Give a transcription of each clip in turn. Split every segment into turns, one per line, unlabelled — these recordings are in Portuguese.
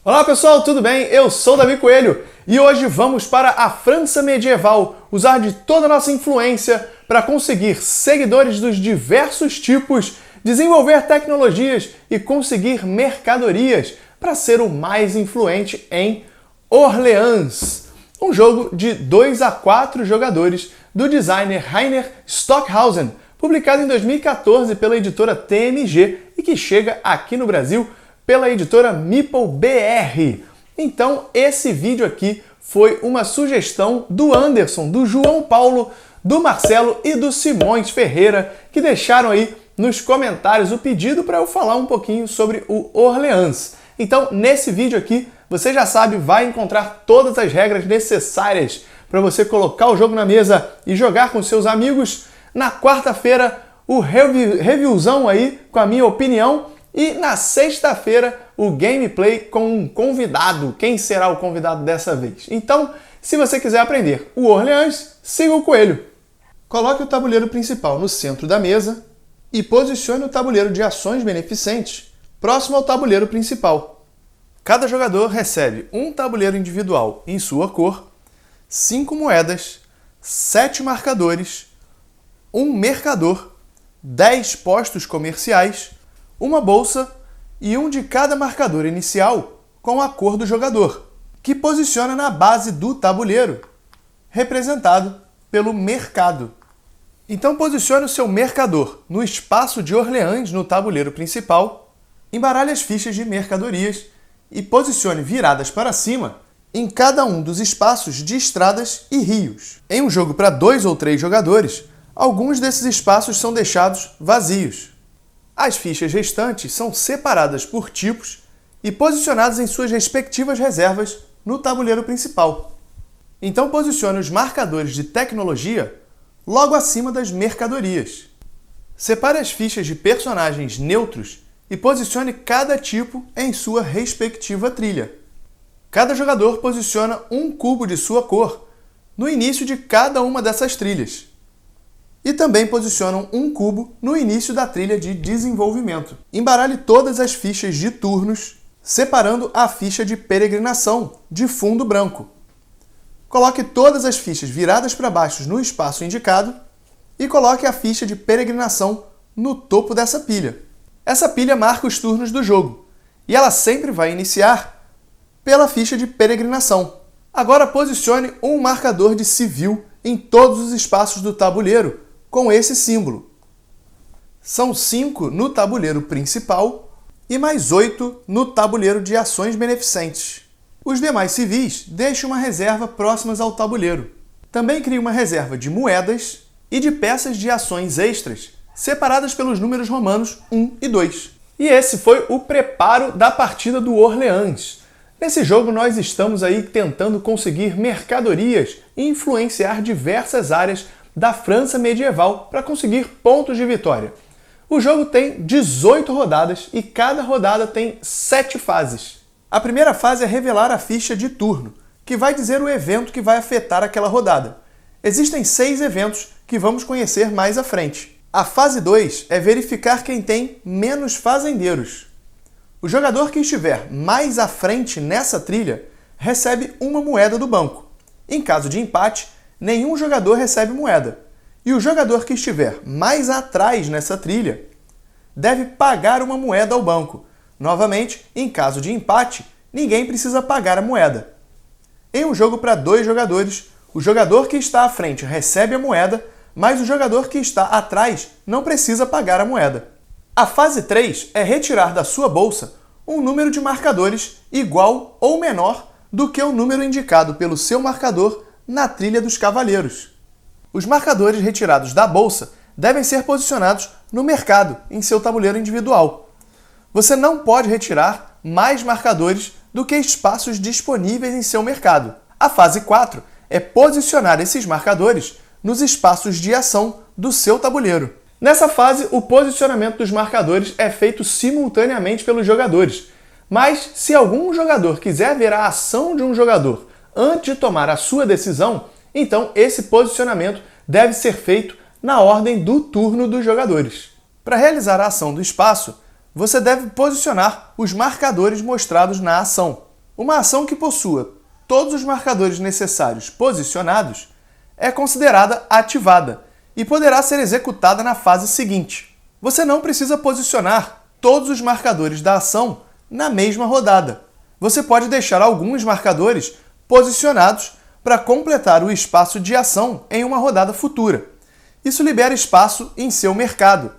Olá pessoal, tudo bem? Eu sou o Davi Coelho e hoje vamos para a França medieval usar de toda a nossa influência para conseguir seguidores dos diversos tipos, desenvolver tecnologias e conseguir mercadorias para ser o mais influente em Orleans. Um jogo de 2 a 4 jogadores do designer Rainer Stockhausen, publicado em 2014 pela editora TMG e que chega aqui no Brasil pela editora Meeple BR. Então, esse vídeo aqui foi uma sugestão do Anderson, do João Paulo, do Marcelo e do Simões Ferreira, que deixaram aí nos comentários o pedido para eu falar um pouquinho sobre o Orleans. Então, nesse vídeo aqui, você já sabe, vai encontrar todas as regras necessárias para você colocar o jogo na mesa e jogar com seus amigos. Na quarta-feira, o reviewzão aí com a minha opinião. E na sexta-feira, o gameplay com um convidado. Quem será o convidado dessa vez? Então, se você quiser aprender o Orleans, siga o Coelho. Coloque o tabuleiro principal no centro da mesa e posicione o tabuleiro de ações beneficentes próximo ao tabuleiro principal. Cada jogador recebe um tabuleiro individual em sua cor, 5 moedas, 7 marcadores, um mercador, 10 postos comerciais, uma bolsa e um de cada marcador inicial com a cor do jogador, que posiciona na base do tabuleiro, representado pelo mercado. Então posicione o seu mercador no espaço de Orleans no tabuleiro principal, embaralhe as fichas de mercadorias e posicione viradas para cima em cada um dos espaços de estradas e rios. Em um jogo para 2 ou 3 jogadores, alguns desses espaços são deixados vazios. As fichas restantes são separadas por tipos e posicionadas em suas respectivas reservas no tabuleiro principal. Então posicione os marcadores de tecnologia logo acima das mercadorias. Separe as fichas de personagens neutros e posicione cada tipo em sua respectiva trilha. Cada jogador posiciona um cubo de sua cor no início de cada uma dessas trilhas. E também posicionam um cubo no início da trilha de desenvolvimento. Embaralhe todas as fichas de turnos, separando a ficha de peregrinação de fundo branco. Coloque todas as fichas viradas para baixo no espaço indicado e coloque a ficha de peregrinação no topo dessa pilha. Essa pilha marca os turnos do jogo e ela sempre vai iniciar pela ficha de peregrinação. Agora posicione um marcador de civil em todos os espaços do tabuleiro com esse símbolo. São 5 no tabuleiro principal e mais 8 no tabuleiro de ações beneficentes. Os demais civis deixem uma reserva próximas ao tabuleiro. Também crie uma reserva de moedas e de peças de ações extras, separadas pelos números romanos 1 e 2. E esse foi o preparo da partida do Orleans. Nesse jogo nós estamos aí tentando conseguir mercadorias e influenciar diversas áreas da França medieval para conseguir pontos de vitória. O jogo tem 18 rodadas e cada rodada tem 7 fases. A primeira fase é revelar a ficha de turno, que vai dizer o evento que vai afetar aquela rodada. Existem 6 eventos que vamos conhecer mais à frente. A fase 2 é verificar quem tem menos fazendeiros. O jogador que estiver mais à frente nessa trilha recebe uma moeda do banco. Em caso de empate, nenhum jogador recebe moeda. E o jogador que estiver mais atrás nessa trilha deve pagar uma moeda ao banco. Novamente, em caso de empate, ninguém precisa pagar a moeda. Em um jogo para 2 jogadores, o jogador que está à frente recebe a moeda, mas o jogador que está atrás não precisa pagar a moeda. A fase 3 é retirar da sua bolsa um número de marcadores igual ou menor do que o número indicado pelo seu marcador na trilha dos cavaleiros. Os marcadores retirados da bolsa devem ser posicionados no mercado, em seu tabuleiro individual. Você não pode retirar mais marcadores do que espaços disponíveis em seu mercado. A fase 4 é posicionar esses marcadores nos espaços de ação do seu tabuleiro. Nessa fase, o posicionamento dos marcadores é feito simultaneamente pelos jogadores, mas se algum jogador quiser ver a ação de um jogador antes de tomar a sua decisão, então esse posicionamento deve ser feito na ordem do turno dos jogadores. Para realizar a ação do espaço, você deve posicionar os marcadores mostrados na ação. Uma ação que possua todos os marcadores necessários posicionados é considerada ativada e poderá ser executada na fase seguinte. Você não precisa posicionar todos os marcadores da ação na mesma rodada. Você pode deixar alguns marcadores posicionados para completar o espaço de ação em uma rodada futura. Isso libera espaço em seu mercado,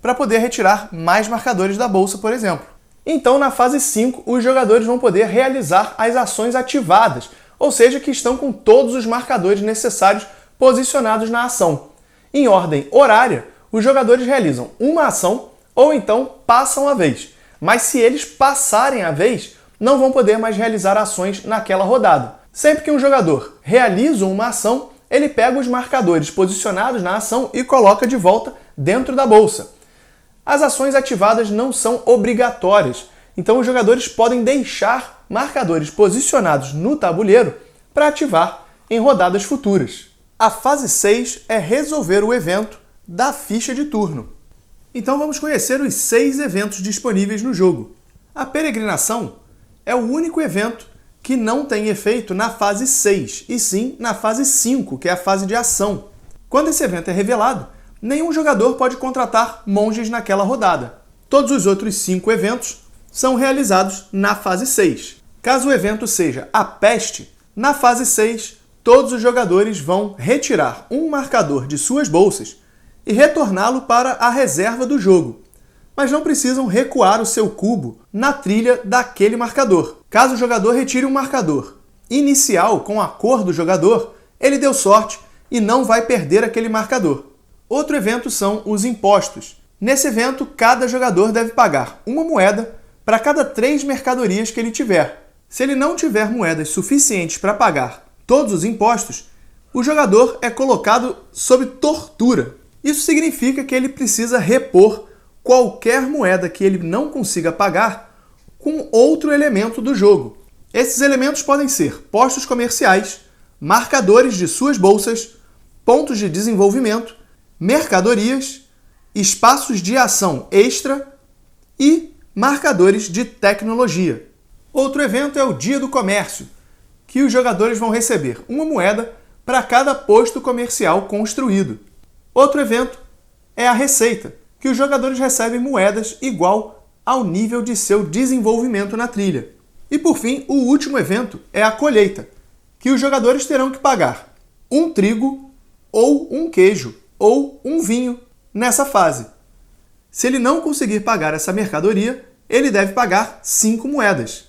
para poder retirar mais marcadores da bolsa, por exemplo. Então, na fase 5, os jogadores vão poder realizar as ações ativadas, ou seja, que estão com todos os marcadores necessários posicionados na ação. Em ordem horária, os jogadores realizam uma ação ou então passam a vez. Mas se eles passarem a vez, não vão poder mais realizar ações naquela rodada. Sempre que um jogador realiza uma ação, ele pega os marcadores posicionados na ação e coloca de volta dentro da bolsa. As ações ativadas não são obrigatórias, então os jogadores podem deixar marcadores posicionados no tabuleiro para ativar em rodadas futuras. A fase 6 é resolver o evento da ficha de turno. Então vamos conhecer os 6 eventos disponíveis no jogo. A peregrinação é o único evento que não tem efeito na fase 6, e sim na fase 5, que é a fase de ação. Quando esse evento é revelado, nenhum jogador pode contratar monges naquela rodada. Todos os outros 5 eventos são realizados na fase 6. Caso o evento seja a peste, na fase 6, todos os jogadores vão retirar um marcador de suas bolsas e retorná-lo para a reserva do jogo, mas não precisam recuar o seu cubo na trilha daquele marcador. Caso o jogador retire um marcador inicial com a cor do jogador, ele deu sorte e não vai perder aquele marcador. Outro evento são os impostos. Nesse evento, cada jogador deve pagar uma moeda para cada 3 mercadorias que ele tiver. Se ele não tiver moedas suficientes para pagar todos os impostos, o jogador é colocado sob tortura. Isso significa que ele precisa repor qualquer moeda que ele não consiga pagar com outro elemento do jogo. Esses elementos podem ser postos comerciais, marcadores de suas bolsas, pontos de desenvolvimento, mercadorias, espaços de ação extra e marcadores de tecnologia. Outro evento é o Dia do Comércio, que os jogadores vão receber uma moeda para cada posto comercial construído. Outro evento é a Receita, que os jogadores recebem moedas igual ao nível de seu desenvolvimento na trilha. E por fim, o último evento é a Colheita, que os jogadores terão que pagar um trigo ou um queijo ou um vinho nessa fase. Se ele não conseguir pagar essa mercadoria, ele deve pagar 5 moedas.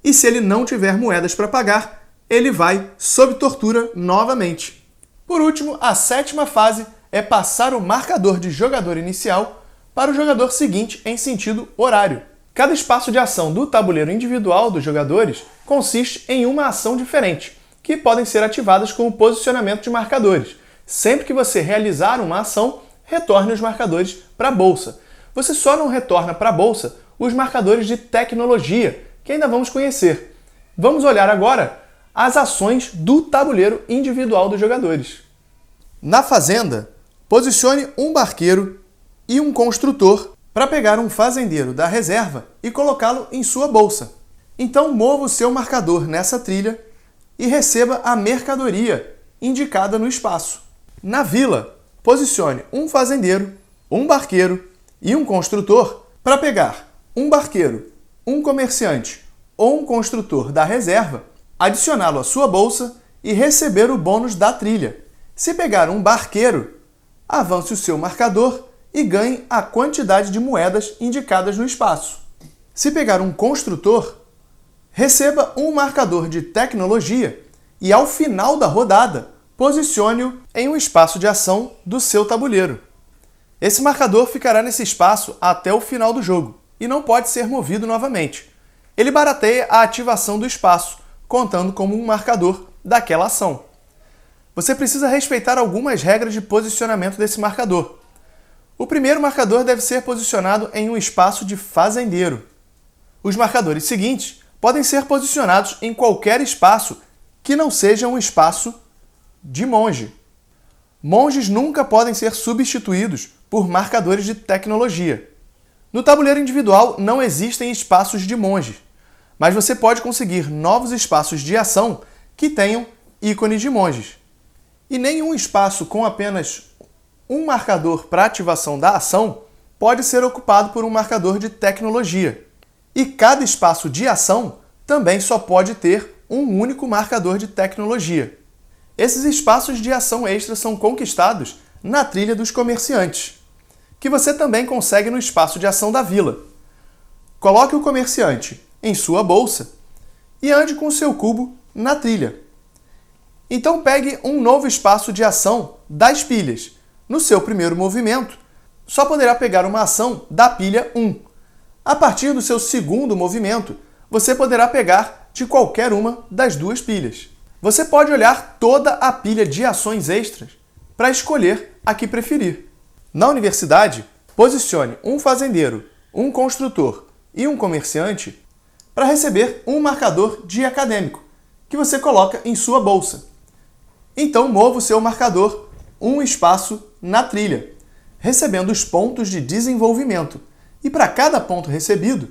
E se ele não tiver moedas para pagar, ele vai sob tortura novamente. Por último, a 7ª fase é passar o marcador de jogador inicial para o jogador seguinte em sentido horário. Cada espaço de ação do tabuleiro individual dos jogadores consiste em uma ação diferente, que podem ser ativadas com o posicionamento de marcadores. Sempre que você realizar uma ação, retorne os marcadores para a bolsa. Você só não retorna para a bolsa os marcadores de tecnologia, que ainda vamos conhecer. Vamos olhar agora as ações do tabuleiro individual dos jogadores. Na fazenda, posicione um barqueiro e um construtor para pegar um fazendeiro da reserva e colocá-lo em sua bolsa. Então mova o seu marcador nessa trilha e receba a mercadoria indicada no espaço. Na vila, posicione um fazendeiro, um barqueiro e um construtor para pegar um barqueiro, um comerciante ou um construtor da reserva, adicioná-lo à sua bolsa e receber o bônus da trilha. Se pegar um barqueiro, avance o seu marcador e ganhe a quantidade de moedas indicadas no espaço. Se pegar um construtor, receba um marcador de tecnologia e, ao final da rodada, posicione-o em um espaço de ação do seu tabuleiro. Esse marcador ficará nesse espaço até o final do jogo e não pode ser movido novamente. Ele barateia a ativação do espaço, contando como um marcador daquela ação. Você precisa respeitar algumas regras de posicionamento desse marcador. O primeiro marcador deve ser posicionado em um espaço de fazendeiro. Os marcadores seguintes podem ser posicionados em qualquer espaço que não seja um espaço de monge. Monges nunca podem ser substituídos por marcadores de tecnologia. No tabuleiro individual não existem espaços de monge, mas você pode conseguir novos espaços de ação que tenham ícones de monges. E nenhum espaço com apenas um marcador para ativação da ação pode ser ocupado por um marcador de tecnologia. E cada espaço de ação também só pode ter um único marcador de tecnologia. Esses espaços de ação extra são conquistados na trilha dos comerciantes, que você também consegue no espaço de ação da vila. Coloque o comerciante em sua bolsa e ande com seu cubo na trilha. Então pegue um novo espaço de ação das pilhas. No seu primeiro movimento, só poderá pegar uma ação da pilha 1. A partir do seu segundo movimento, você poderá pegar de qualquer uma das duas pilhas. Você pode olhar toda a pilha de ações extras para escolher a que preferir. Na universidade, posicione um fazendeiro, um construtor e um comerciante para receber um marcador de acadêmico, que você coloca em sua bolsa. Então mova o seu marcador um espaço na trilha, recebendo os pontos de desenvolvimento. E para cada ponto recebido,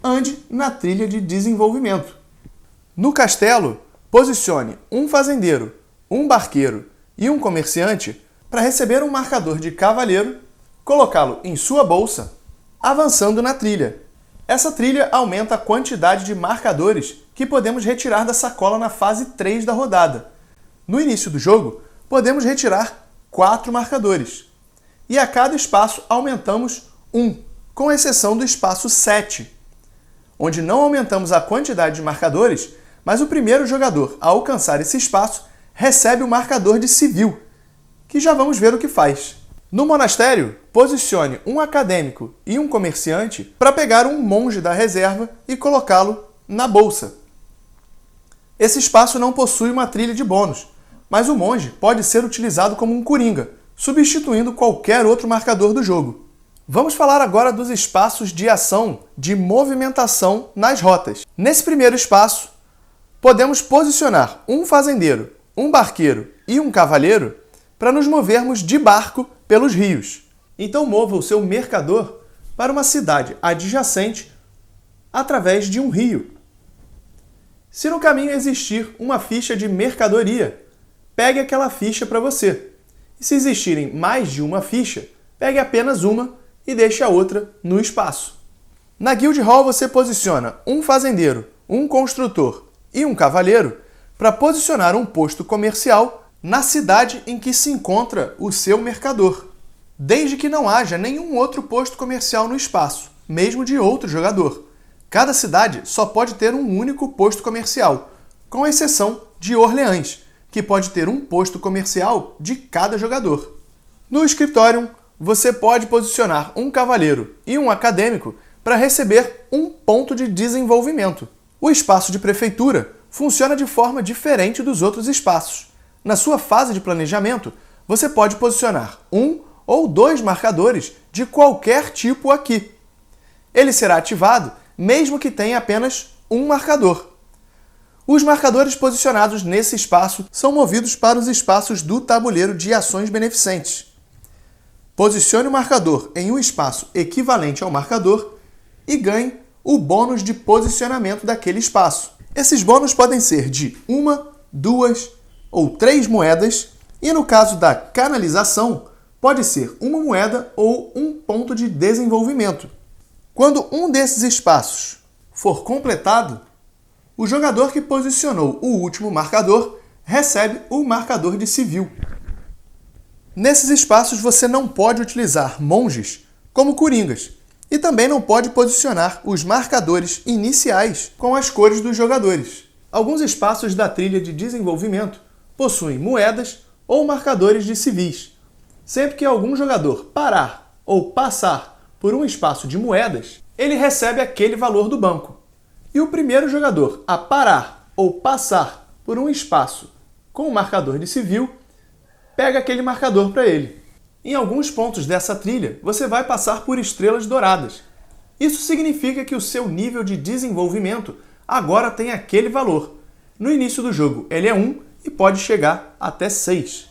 ande na trilha de desenvolvimento. No castelo, posicione um fazendeiro, um barqueiro e um comerciante para receber um marcador de cavaleiro, colocá-lo em sua bolsa, avançando na trilha. Essa trilha aumenta a quantidade de marcadores que podemos retirar da sacola na fase 3 da rodada. No início do jogo, podemos retirar 4 marcadores. E a cada espaço aumentamos 1, com exceção do espaço 7, onde não aumentamos a quantidade de marcadores, mas o primeiro jogador a alcançar esse espaço recebe o marcador de civil, que já vamos ver o que faz. No monastério, posicione um acadêmico e um comerciante para pegar um monge da reserva e colocá-lo na bolsa. Esse espaço não possui uma trilha de bônus, mas o monge pode ser utilizado como um coringa, substituindo qualquer outro marcador do jogo. Vamos falar agora dos espaços de ação de movimentação nas rotas. Nesse primeiro espaço, podemos posicionar um fazendeiro, um barqueiro e um cavaleiro para nos movermos de barco pelos rios. Então mova o seu mercador para uma cidade adjacente através de um rio. Se no caminho existir uma ficha de mercadoria, pegue aquela ficha para você. E se existirem mais de uma ficha, pegue apenas uma e deixe a outra no espaço. Na Guild Hall você posiciona um fazendeiro, um construtor e um cavaleiro para posicionar um posto comercial na cidade em que se encontra o seu mercador, desde que não haja nenhum outro posto comercial no espaço, mesmo de outro jogador. Cada cidade só pode ter um único posto comercial, com exceção de Orleans, que pode ter um posto comercial de cada jogador. No Scriptorium, você pode posicionar um cavaleiro e um acadêmico para receber um ponto de desenvolvimento. O espaço de prefeitura funciona de forma diferente dos outros espaços. Na sua fase de planejamento, você pode posicionar um ou 2 marcadores de qualquer tipo aqui. Ele será ativado mesmo que tenha apenas um marcador. Os marcadores posicionados nesse espaço são movidos para os espaços do tabuleiro de ações beneficentes. Posicione o marcador em um espaço equivalente ao marcador e ganhe o bônus de posicionamento daquele espaço. Esses bônus podem ser de 1, 2 ou 3 moedas e, no caso da canalização, pode ser uma moeda ou um ponto de desenvolvimento. Quando um desses espaços for completado, o jogador que posicionou o último marcador recebe o marcador de civil. Nesses espaços você não pode utilizar monges como coringas e também não pode posicionar os marcadores iniciais com as cores dos jogadores. Alguns espaços da trilha de desenvolvimento possuem moedas ou marcadores de civis. Sempre que algum jogador parar ou passar por um espaço de moedas, ele recebe aquele valor do banco. E o primeiro jogador a parar ou passar por um espaço com o marcador de civil, pega aquele marcador para ele. Em alguns pontos dessa trilha, você vai passar por estrelas douradas. Isso significa que o seu nível de desenvolvimento agora tem aquele valor. No início do jogo, ele é 1 e pode chegar até 6.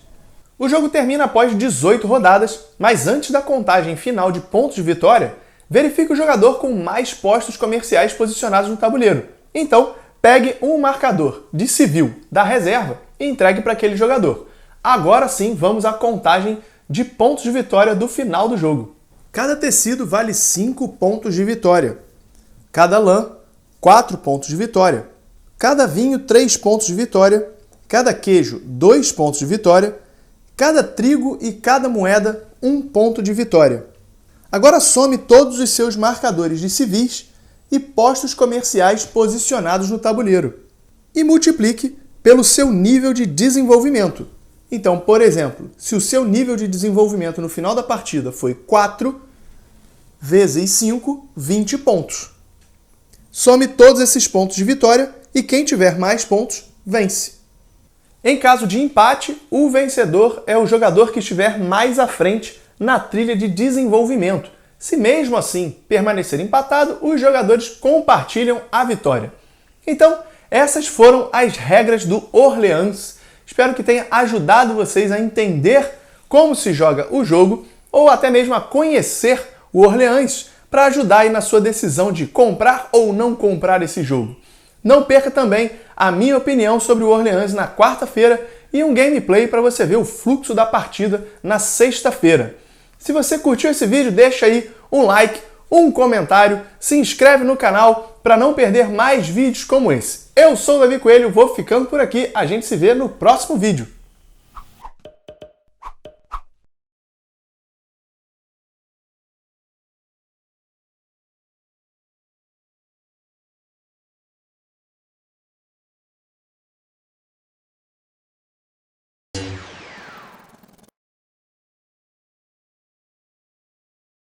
O jogo termina após 18 rodadas, mas antes da contagem final de pontos de vitória, verifique o jogador com mais postos comerciais posicionados no tabuleiro. Então, pegue um marcador de civil da reserva e entregue para aquele jogador. Agora sim, vamos à contagem de pontos de vitória do final do jogo. Cada tecido vale 5 pontos de vitória. Cada lã, 4 pontos de vitória. Cada vinho, 3 pontos de vitória. Cada queijo, 2 pontos de vitória. Cada trigo e cada moeda, 1 ponto de vitória. Agora some todos os seus marcadores de civis e postos comerciais posicionados no tabuleiro e multiplique pelo seu nível de desenvolvimento. Então, por exemplo, se o seu nível de desenvolvimento no final da partida foi 4 vezes 5, 20 pontos. Some todos esses pontos de vitória e quem tiver mais pontos, vence. Em caso de empate, o vencedor é o jogador que estiver mais à frente na trilha de desenvolvimento. Se mesmo assim permanecer empatado, os jogadores compartilham a vitória. Então, essas foram as regras do Orleans. Espero que tenha ajudado vocês a entender como se joga o jogo ou até mesmo a conhecer o Orleans para ajudar aí na sua decisão de comprar ou não comprar esse jogo. Não perca também a minha opinião sobre o Orleans na quarta-feira e um gameplay para você ver o fluxo da partida na sexta-feira. Se você curtiu esse vídeo, deixa aí um like, um comentário, se inscreve no canal para não perder mais vídeos como esse. Eu sou o Davi Coelho, vou ficando por aqui, a gente se vê no próximo vídeo.